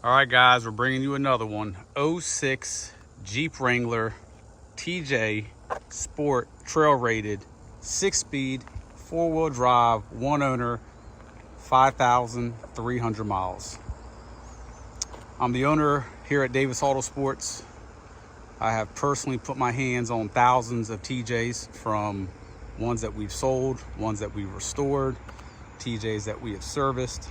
All right, guys, we're bringing you another one. '06 Jeep Wrangler TJ Sport Trail Rated, 6-speed, 4-wheel drive, one owner, 5,300 miles. I'm the owner here at Davis Auto Sports. I have personally put my hands on thousands of TJs, from ones that we've sold, ones that we've restored, TJs that we have serviced.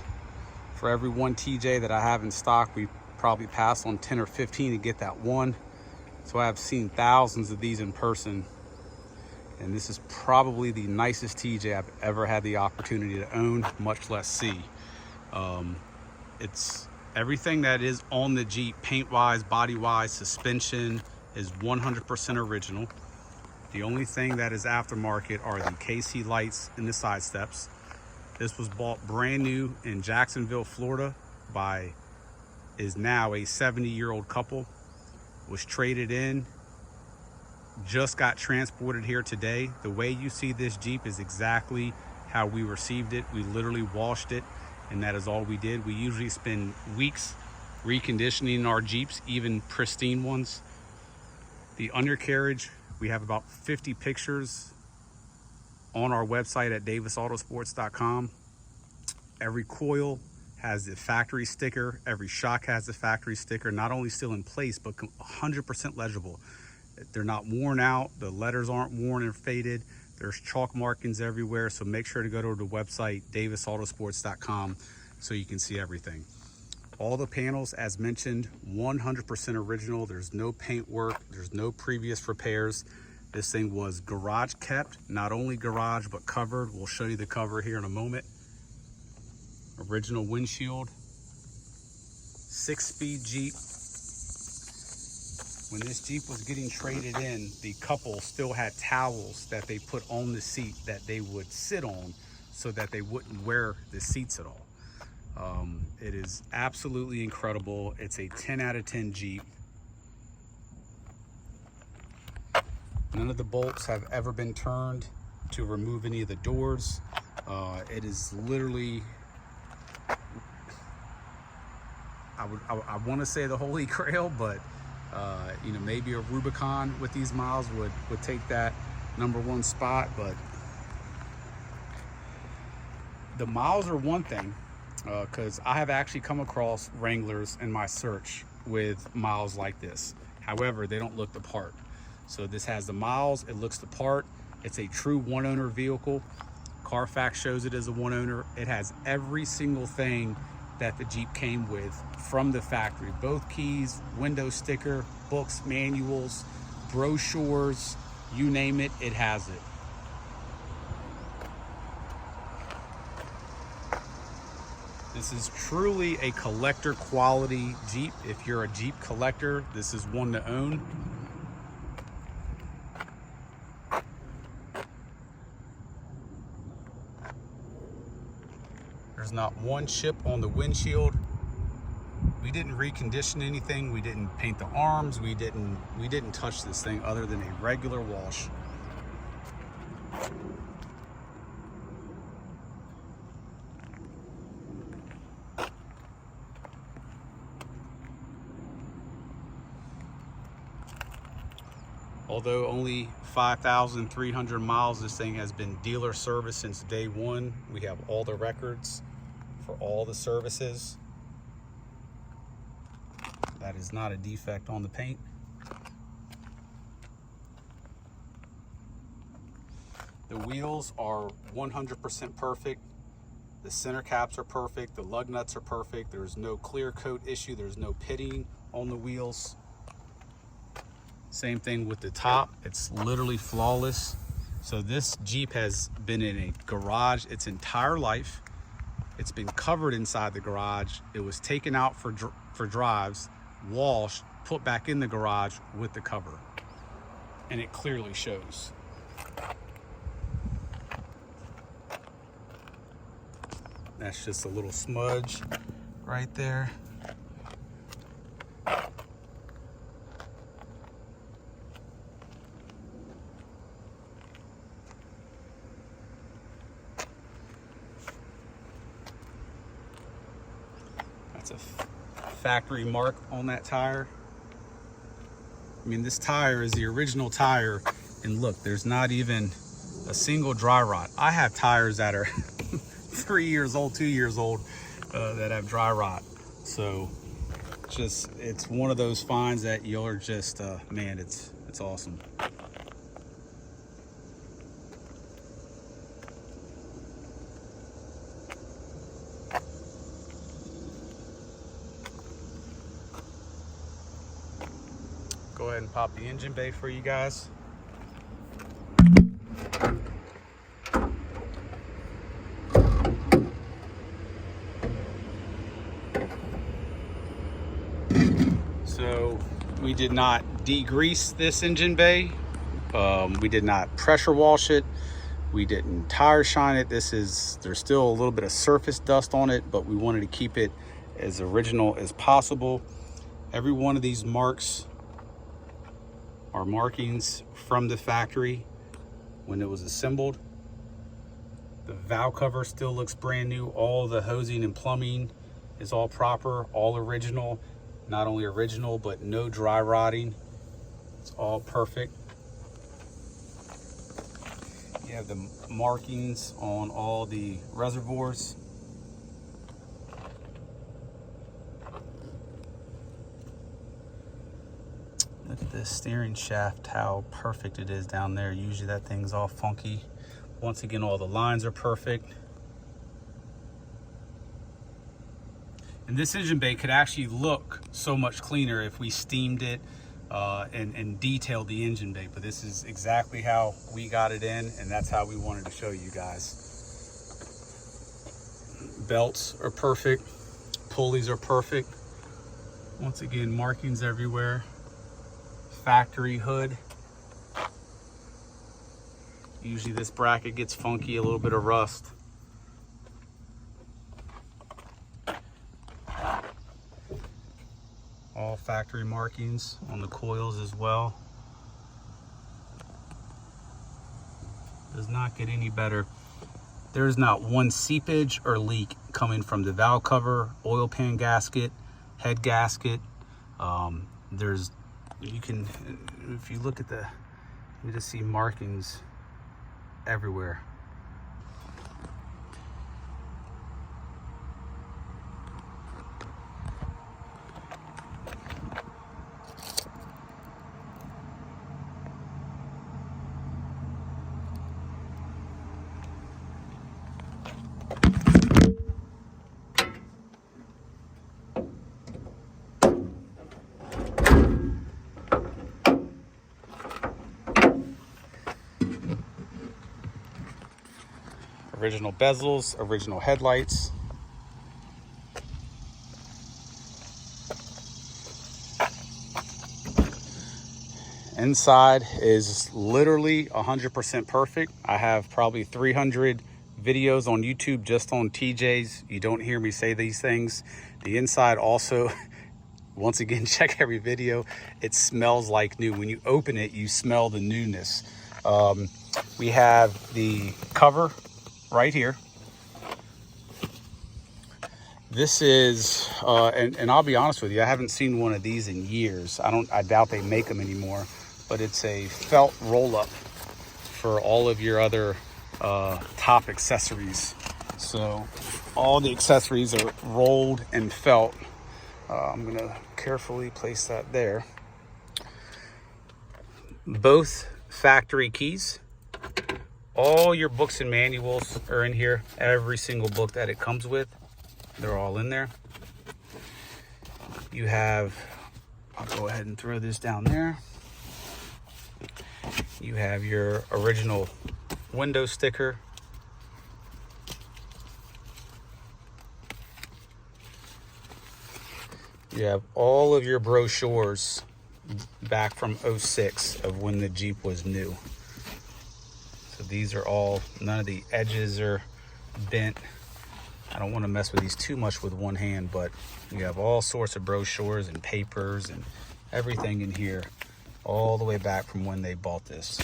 For every one TJ that I have in stock, we probably pass on 10 or 15 to get that one. So I have seen thousands of these in person, and this is probably the nicest TJ I've ever had the opportunity to own, much less see. It's everything that is on the Jeep, paint-wise, body-wise, suspension, is 100% original. The only thing that is aftermarket are the KC lights and the side steps. This was bought brand new in Jacksonville, Florida is now a 70-year-old couple. Was traded in, just got transported here today. The way you see this Jeep is exactly how we received it. We literally washed it, and that is all we did. We usually spend weeks reconditioning our Jeeps, even pristine ones. The undercarriage, we have about 50 pictures on our website at davisautosports.com. Every coil has the factory sticker. Every shock has the factory sticker, not only still in place, but 100% legible. They're not worn out. The letters aren't worn and faded. There's chalk markings everywhere. So make sure to go to the website, davisautosports.com, so you can see everything. All the panels, as mentioned, 100% original. There's no paint work. There's no previous repairs. This thing was garage kept, not only garage, but covered. We'll show you the cover here in a moment. Original windshield, 6-speed Jeep. When this Jeep was getting traded in, the couple still had towels that they put on the seat that they would sit on so that they wouldn't wear the seats at all. It is absolutely incredible. It's a 10 out of 10 Jeep. None of the bolts have ever been turned to remove any of the doors. It is literally, I want to say the Holy Grail, but maybe a Rubicon with these miles would take that #1 spot. But the miles are one thing, because I have actually come across Wranglers in my search with miles like this. However, they don't look the part. So this has the miles, it looks the part. It's a true one-owner vehicle. Carfax shows it as a one-owner. It has every single thing that the Jeep came with from the factory. Both keys, window sticker, books, manuals, brochures, you name it, it has it. This is truly a collector quality Jeep. If you're a Jeep collector, this is one to own. There's not one chip on the windshield. We didn't recondition anything. We didn't paint the arms. We didn't touch this thing other than a regular wash. Although only 5,300 miles, this thing has been dealer service since day one. We have all the records for all the services. That is not a defect on the paint. The wheels are 100% perfect. The center caps are perfect. The lug nuts are perfect. There's no clear coat issue. There's no pitting on the wheels. Same thing with the top. It's literally flawless. So this Jeep has been in a garage its entire life. It's been covered inside the garage. It was taken out for drives, washed, put back in the garage with the cover. And it clearly shows. That's just a little smudge right there. That's a factory mark on that tire. I mean, this tire is the original tire, and look, there's not even a single dry rot. I have tires that are 3 years old, 2 years old, that have dry rot. So just, it's one of those finds that you're just, man, it's awesome. Go ahead and pop the engine bay for you guys. So we did not degrease this engine bay. We did not pressure wash it. We didn't tire shine it. There's still a little bit of surface dust on it, but we wanted to keep it as original as possible. Every one of these marks are markings from the factory when it was assembled. The valve cover still looks brand new. All the hosing and plumbing is all proper, all original. Not only original, but no dry rotting. It's all perfect. You have the markings on all the reservoirs. Look at this steering shaft, how perfect it is down there. Usually that thing's all funky. Once again, all the lines are perfect. And this engine bay could actually look so much cleaner if we steamed it and detailed the engine bay. But this is exactly how we got it in, and that's how we wanted to show you guys. Belts are perfect. Pulleys are perfect. Once again, markings everywhere. Factory hood. Usually this bracket gets funky, a little bit of rust. All factory markings on the coils as well. Does not get any better. There's not one seepage or leak coming from the valve cover, oil pan gasket, head gasket. You can, if you look at you just see markings everywhere. Original bezels, original headlights. Inside is literally 100% perfect. I have probably 300 videos on YouTube just on TJs. You don't hear me say these things. The inside also, once again, check every video. It smells like new. When you open it, you smell the newness. We have the cover right here. This is, and I'll be honest with you, I haven't seen one of these in years. I doubt they make them anymore, but it's a felt roll-up for all of your other top accessories. So all the accessories are rolled and felt. I'm gonna carefully place that there. Both factory keys. All your books and manuals are in here. Every single book that it comes with, they're all in there. You have, I'll go ahead and throw this down there. You have your original window sticker. You have all of your brochures back from 06 of when the Jeep was new. So these are all, none of the edges are bent. I don't want to mess with these too much with one hand, but you have all sorts of brochures and papers and everything in here, all the way back from when they bought this.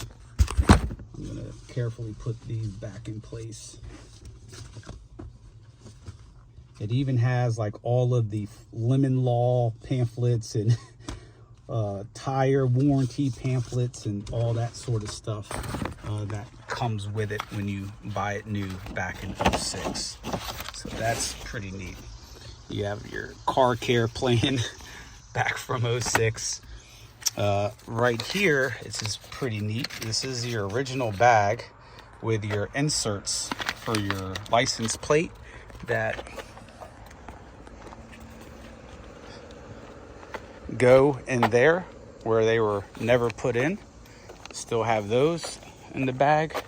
I'm going to carefully put these back in place. It even has like all of the lemon law pamphlets and tire warranty pamphlets and all that sort of stuff that comes with it when you buy it new back in '06. So that's pretty neat. You have your car care plan back from '06. Right here, this is pretty neat. This is your original bag with your inserts for your license plate that go in there where they were never put in. Still have those in the bag.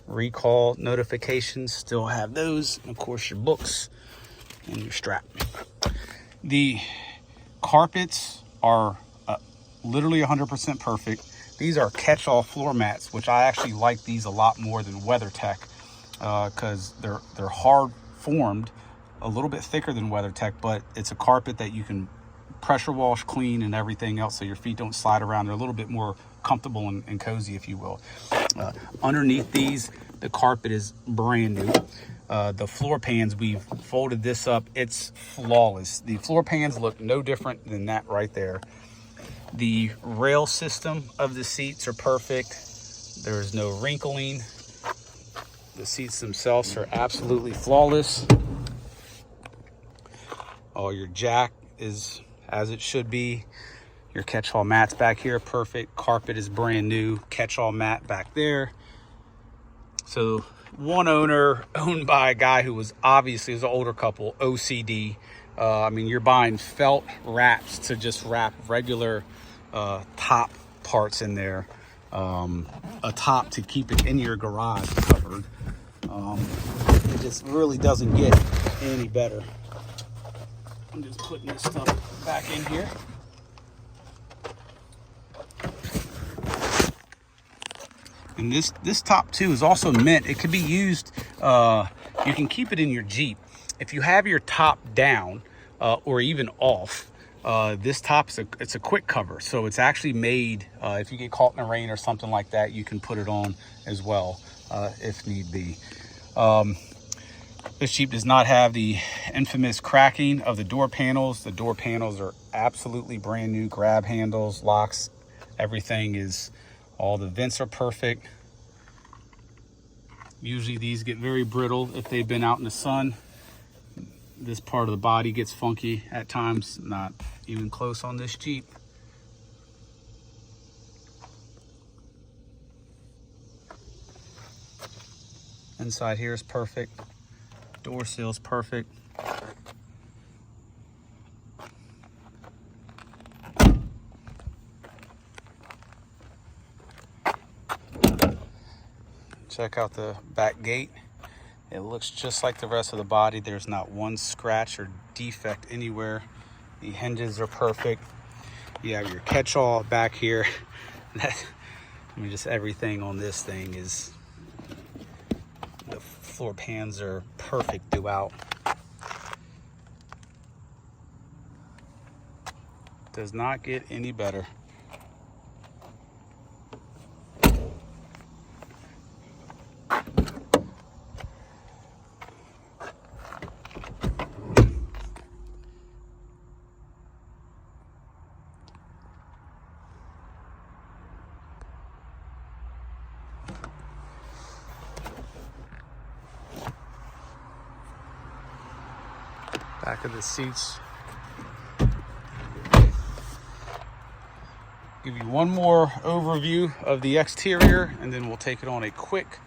Recall notifications, still have those. And of course your books and your strap. The carpets are literally 100% perfect. These are catch-all floor mats, which I actually like these a lot more than WeatherTech because they're hard formed, a little bit thicker than WeatherTech, but it's a carpet that you can pressure wash, clean, and everything else, so your feet don't slide around. They're a little bit more comfortable and cozy, if you will. Underneath these, the carpet is brand new. The floor pans, we've folded this up. It's flawless. The floor pans look no different than that right there. The rail system of the seats are perfect. There's no wrinkling. The seats themselves are absolutely flawless. Oh, your jack is as it should be. Your catch-all mats back here, perfect. Carpet is brand new. Catch-all mat back there. So one owner, owned by a guy who was obviously, it was an older couple, OCD. I mean, you're buying felt wraps to just wrap regular top parts in there. A top to keep it in your garage covered. It just really doesn't get any better. I'm just putting this stuff back in here. And this top too is also meant, it could be used, you can keep it in your Jeep. If you have your top down or even off, this top is it's a quick cover. So it's actually made, if you get caught in the rain or something like that, you can put it on as well if need be. This Jeep does not have the infamous cracking of the door panels. The door panels are absolutely brand new. Grab handles, locks, everything is, all the vents are perfect. Usually these get very brittle if they've been out in the sun. This part of the body gets funky at times, not even close on this Jeep. Inside here is perfect. Door seal's perfect. Check out the back gate. It looks just like the rest of the body. There's not one scratch or defect anywhere. The hinges are perfect. You have your catch-all back here. I mean, just everything on this thing is, the floor pans are perfect throughout. Does not get any better. Back of the seats. Give you one more overview of the exterior and then we'll take it on a quick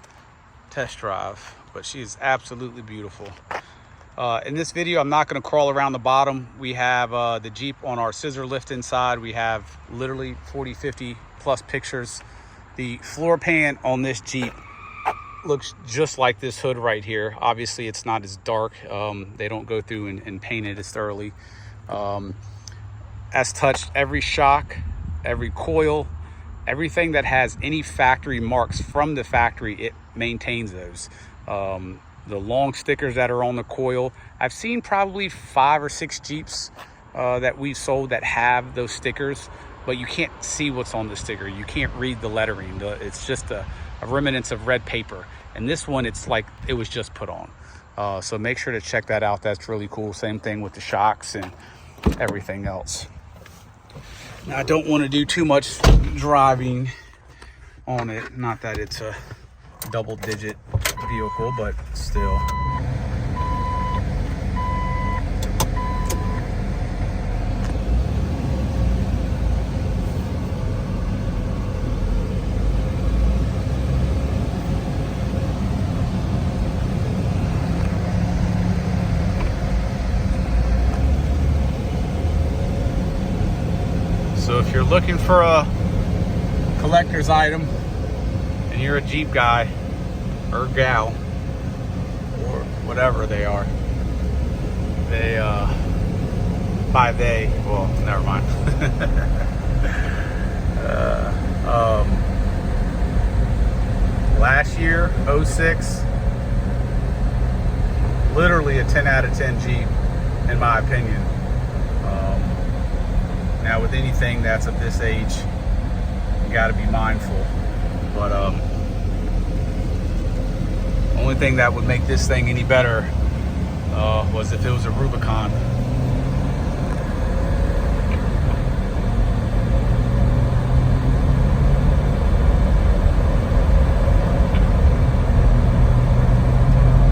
test drive. But she is absolutely beautiful. In this video, I'm not going to crawl around the bottom. We have the Jeep on our scissor lift inside. We have literally 40, 50 plus pictures. The floor pan on this Jeep looks just like this hood right here. Obviously it's not as dark. They don't go through and paint it as thoroughly. Has touched every shock, every coil, everything that has any factory marks from the factory, it maintains those. The long stickers that are on the coil, I've seen probably 5 or 6 Jeeps that we've sold that have those stickers, but you can't see what's on the sticker. You can't read the lettering. It's just a remnants of red paper. And this one, it's like it was just put on. So make sure to check that out. That's really cool. Same thing with the shocks and everything else. Now, I don't want to do too much driving on it. Not that it's a double-digit vehicle, but still. So if you're looking for a collector's item and you're a Jeep guy or gal or whatever they are, well, never mind. Last year, 06, literally a 10 out of 10 Jeep, in my opinion. Now, with anything that's of this age, you got to be mindful. But only thing that would make this thing any better was if it was a Rubicon.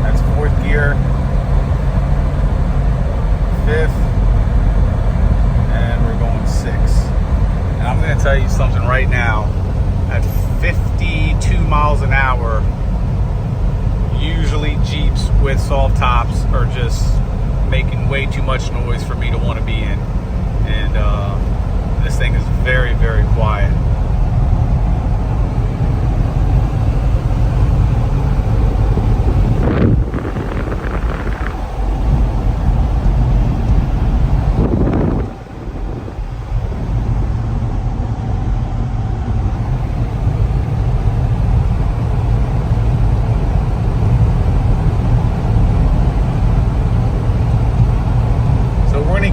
That's 4th gear, 5th. And I'm going to tell you something right now. At 52 miles an hour, usually Jeeps with soft tops are just making way too much noise for me to want to be in. And this thing is very, very quiet.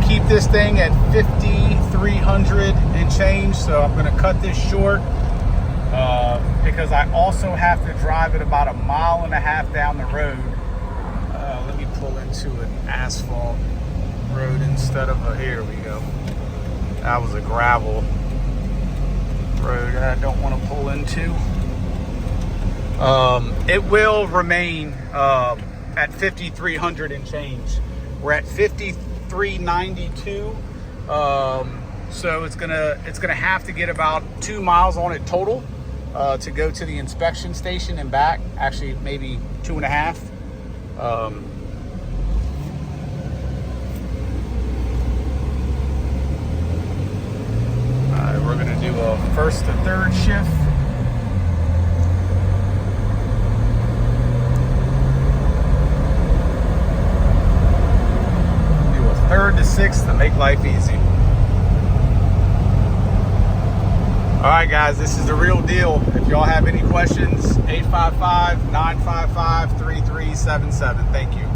Keep this thing at 5,300 and change, so I'm going to cut this short because I also have to drive it about 1.5 miles down the road. Let me pull into an asphalt road instead of a, here we go. That was a gravel road I don't want to pull into. It will remain at 5,300 and change. We're at 392, so it's gonna have to get about 2 miles on it total to go to the inspection station and back. Actually, maybe 2.5. All right, we're gonna do a 1st to 3rd shift. Do a 3rd to 6th to make life easy. All right, guys, this is the real deal. If y'all have any questions, 855-955-3377. Thank you.